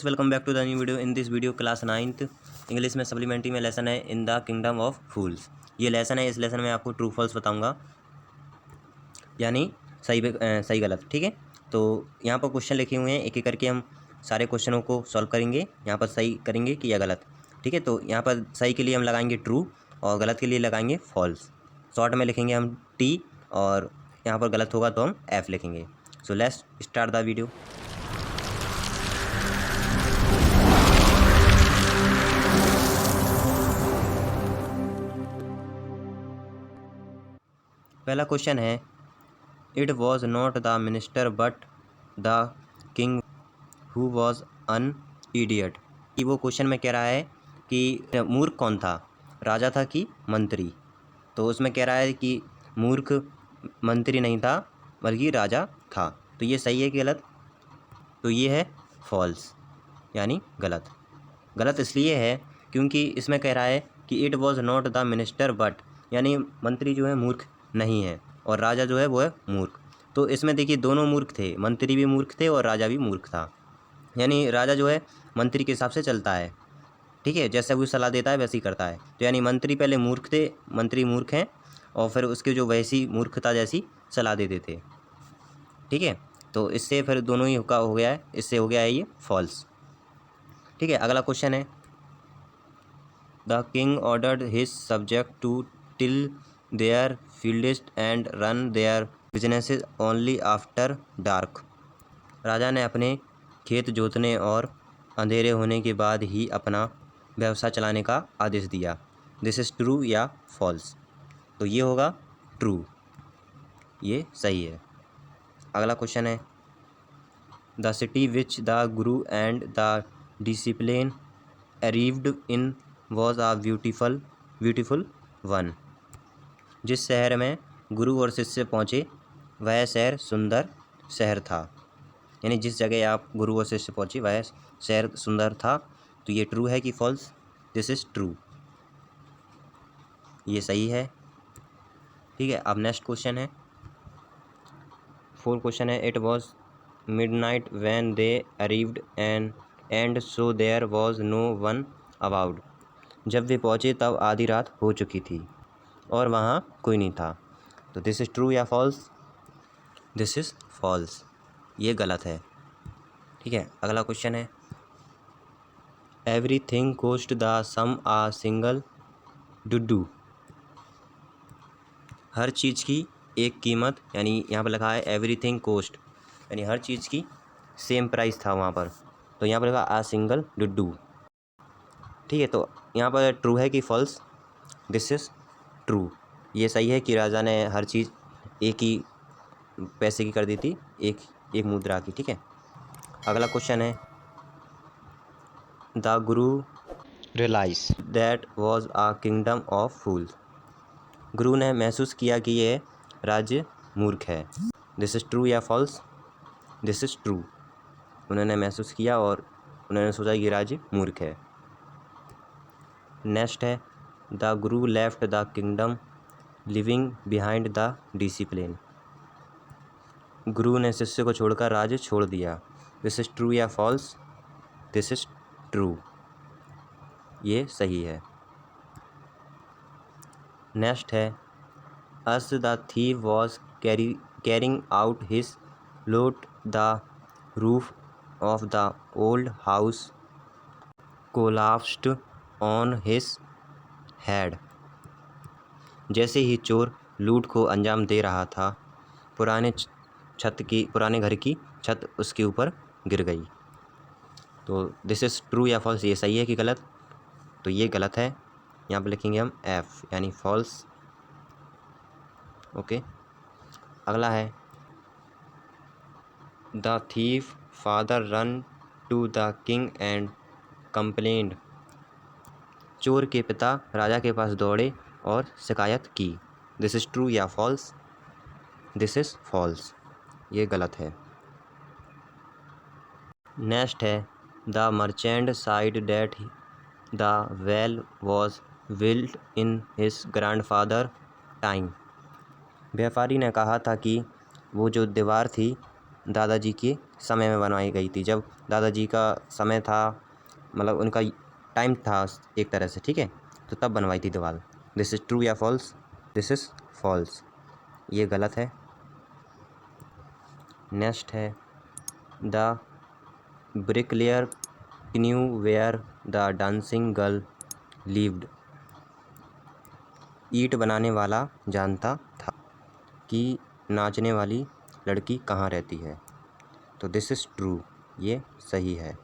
Welcome back to the new video. In this video class 9th English में supplementary में lesson है in the kingdom of fools. ये lesson है, इस lesson में आपको ट्रू फॉल्स बताऊंगा, यानी सही गलत। ठीक है, तो यहाँ पर क्वेश्चन लिखे हुए हैं, एक एक करके हम सारे क्वेश्चनों को सॉल्व करेंगे। यहाँ पर सही करेंगे कि या गलत। ठीक है, तो यहाँ पर सही के लिए हम लगाएंगे ट्रू और गलत के लिए लगाएंगे फॉल्स। शॉर्ट में लिखेंगे हम टी और यहाँ पर गलत होगा तो हम एफ लिखेंगे। So let's start the video. पहला क्वेश्चन है, it was not the minister but the king who was an idiot. कि वो क्वेश्चन में कह रहा है कि मूर्ख कौन था, राजा था कि मंत्री। तो उसमें कह रहा है कि मूर्ख मंत्री नहीं था बल्कि राजा था। तो ये सही है कि गलत? तो ये है फॉल्स, यानी गलत। गलत इसलिए है क्योंकि इसमें कह रहा है कि it was not the minister but, यानी मंत्री जो है मूर्ख नहीं है और राजा जो है वो है मूर्ख। तो इसमें देखिए दोनों मूर्ख थे, मंत्री भी मूर्ख थे और राजा भी मूर्ख था। यानी राजा जो है मंत्री के हिसाब से चलता है। ठीक है, जैसे वो सलाह देता है वैसे ही करता है। तो यानी मंत्री पहले मूर्ख थे, मंत्री मूर्ख हैं और फिर उसके जो वैसी मूर्खता जैसी सलाह देते थे। ठीक है, तो इससे फिर दोनों ही का हो गया है, इससे हो गया है ये फॉल्स। ठीक है, अगला क्वेश्चन है, the king ordered his subject to till their fields and run their businesses only after dark. राजा ने अपने खेत जोतने और अंधेरे होने के बाद ही अपना व्यवसाय चलाने का आदेश दिया। दिस इज़ ट्रू या फॉल्स? तो ये होगा ट्रू, ये सही है। अगला क्वेश्चन है, the city which the guru and the discipline arrived in was a beautiful one. जिस शहर में गुरु और शिष्य पहुँचे वह शहर सुंदर शहर था। यानी जिस जगह आप गुरु और शिष्य पहुँचे वह शहर सुंदर था। तो ये ट्रू है कि फॉल्स? दिस इज़ ट्रू, ये सही है। ठीक है, अब नेक्स्ट क्वेश्चन है, 4 क्वेश्चन है, it was midnight when they arrived and so there was no one about. जब वे पहुँचे तब आधी रात हो चुकी थी और वहाँ कोई नहीं था। तो दिस इज़ ट्रू या फॉल्स? दिस इज़ फॉल्स, ये गलत है। ठीक है, अगला क्वेश्चन है, everything cost the same a single duddu. हर चीज़ की एक कीमत, यानी यहाँ पर लिखा है एवरीथिंग कोस्ट, यानी हर चीज़ की सेम प्राइस था वहाँ पर। तो यहाँ पर लिखा आ सिंगल डुडू। ठीक है, तो यहाँ पर ट्रू है कि फॉल्स? दिस इज़ ट्रू, ये सही है कि राजा ने हर चीज़ एक ही पैसे की कर दी थी, एक मुद्रा की। ठीक है, अगला क्वेश्चन है, the guru realize that was a kingdom of fools. गुरु ने महसूस किया कि यह राज्य मूर्ख है। दिस इज़ ट्रू या फॉल्स? दिस इज़ ट्रू, उन्होंने महसूस किया और उन्होंने सोचा कि राज्य मूर्ख है। नेक्स्ट है, the guru left the kingdom living behind the discipline. गुरु ने शिष्य को छोड़कर राज्य छोड़ दिया। दिस इज़ ट्रू या फॉल्स? दिस इज़ ट्रू, ये सही है। नेक्स्ट है, as the thief was carrying out his load the roof of the old house collapsed on his head. जैसे ही चोर लूट को अंजाम दे रहा था, पुराने घर की छत उसके ऊपर गिर गई। तो दिस इज़ ट्रू या फॉल्स? ये सही है कि गलत? तो ये गलत है, यहाँ पे लिखेंगे हम एफ, यानी फॉल्स। ओके, अगला है, the thief father run to the king and complained. चोर के पिता राजा के पास दौड़े और शिकायत की। दिस इज़ ट्रू या फॉल्स? दिस इज़ फॉल्स, ये गलत है। नेक्स्ट है, the merchant side that the well was built in his grandfather time. व्यापारी ने कहा था कि वो जो दीवार थी दादाजी के समय में बनवाई गई थी, जब दादाजी का समय था, मतलब उनका टाइम था एक तरह से, ठीक है, तो तब बनवाई थी दीवार। दिस इज़ ट्रू या फॉल्स? दिस इज़ फॉल्स, ये गलत है। नेक्स्ट है the bricklayer knew where the dancing girl lived. ईंट बनाने वाला जानता था कि नाचने वाली लड़की कहाँ रहती है, तो दिस इज़ ट्रू, ये सही है।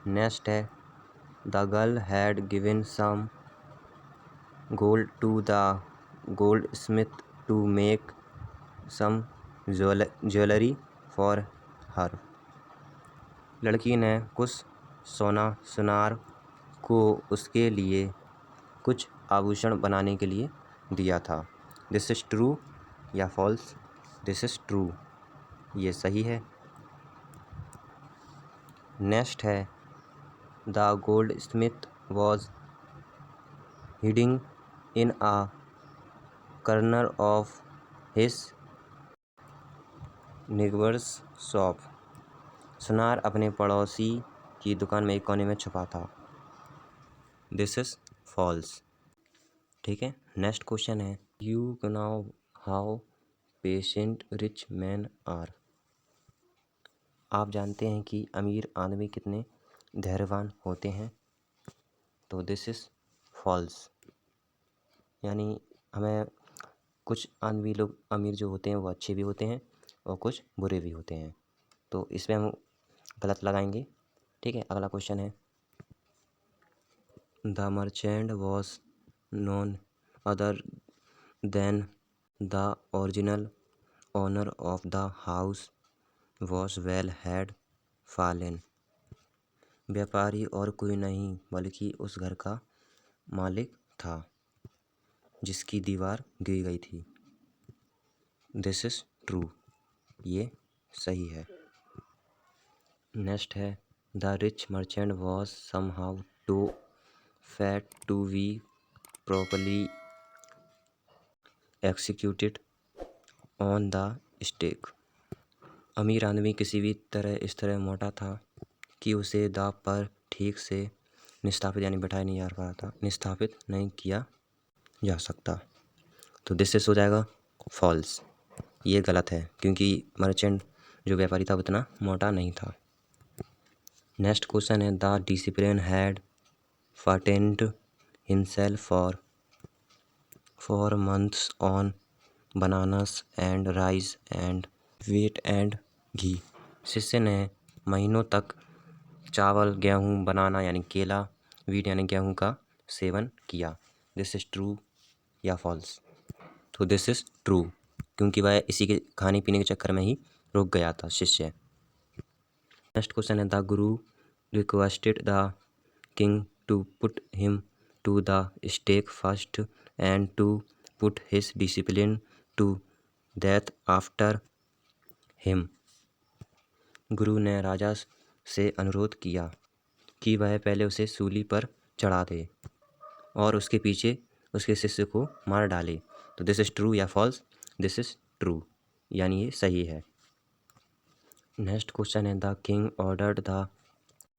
नेक्स्ट है the girl had given some gold to the goldsmith to make some jewellery for her. लड़की ने कुछ सुनार को उसके लिए कुछ आभूषण बनाने के लिए दिया था। दिस इज़ ट्रू या फॉल्स? दिस इज़ ट्रू, ये सही है। नेक्स्ट है the gold Smith was heading in a corner of his neighbours shop. सुनार अपने पड़ोसी की दुकान में एक कोने में छुपा था। दिस इज़ फॉल्स, ठीक है। नेक्स्ट क्वेश्चन है you now how patient rich man are. आप जानते हैं कि अमीर आदमी कितने धैर्यवान होते हैं, तो दिस इज़ फॉल्स, यानी हमें कुछ आदमी लोग अमीर जो होते हैं वो अच्छे भी होते हैं और कुछ बुरे भी होते हैं, तो इसमें हम गलत लगाएंगे, ठीक है। अगला क्वेश्चन है the merchant was known other than the original owner of the house was well had fallen. व्यापारी और कोई नहीं बल्कि उस घर का मालिक था जिसकी दीवार गिर गई थी। दिस इज़ ट्रू, ये सही है। नेक्स्ट है the rich merchant was somehow too fat to be properly executed on the stake. अमीर आदमी किसी भी तरह इस तरह मोटा था कि उसे दांव पर ठीक से निस्थापित यानी बैठाया नहीं जा रहा था, निस्थापित नहीं किया जा सकता, तो दिस इज हो जाएगा फॉल्स, ये गलत है क्योंकि मर्चेंट जो व्यापारी था उतना मोटा नहीं था। नेक्स्ट क्वेश्चन है the discipline had fattened himself for months on bananas and rice and wheat and ghee. शिष्य ने महीनों तक चावल, गेहूँ, बनाना यानी केला, वीट यानी गेहूँ का सेवन किया। दिस इज़ ट्रू या फॉल्स? तो दिस इज़ ट्रू, क्योंकि वह इसी के खाने पीने के चक्कर में ही रुक गया था शिष्य। नेक्स्ट क्वेश्चन है the guru requested the king to put him to the stake first and to put his discipline to death after him. गुरु ने राजा से अनुरोध किया कि वह पहले उसे सूली पर चढ़ा दे और उसके पीछे उसके शिष्य को मार डाले, तो दिस इज़ ट्रू या फॉल्स? दिस इज़ ट्रू, यानी ये सही है। नेक्स्ट क्वेश्चन है the king ordered the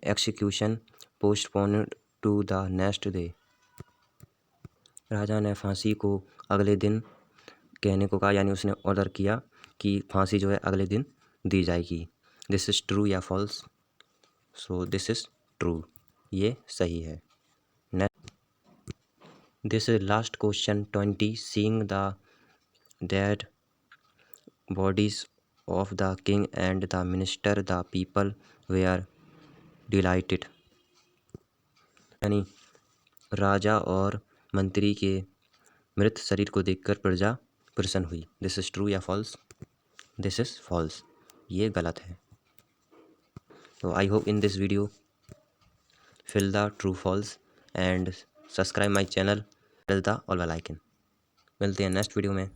execution postponed to the next day. राजा ने फांसी को अगले दिन कहने को कहा, यानी उसने ऑर्डर किया कि फांसी जो है अगले दिन दी जाएगी। दिस इज़ ट्रू या false? So this is true, ये सही है। This is last question 20 seeing the dead bodies of the king and the minister the people were delighted. यानी राजा और मंत्री के मृत शरीर को देखकर प्रजा प्रसन्न हुई। दिस इज़ ट्रू या फॉल्स? दिस इज़ फॉल्स, ये गलत है। तो I hope in this video fill the true false and subscribe my channel, press the all bell icon। मिलते हैं नेक्स्ट वीडियो में।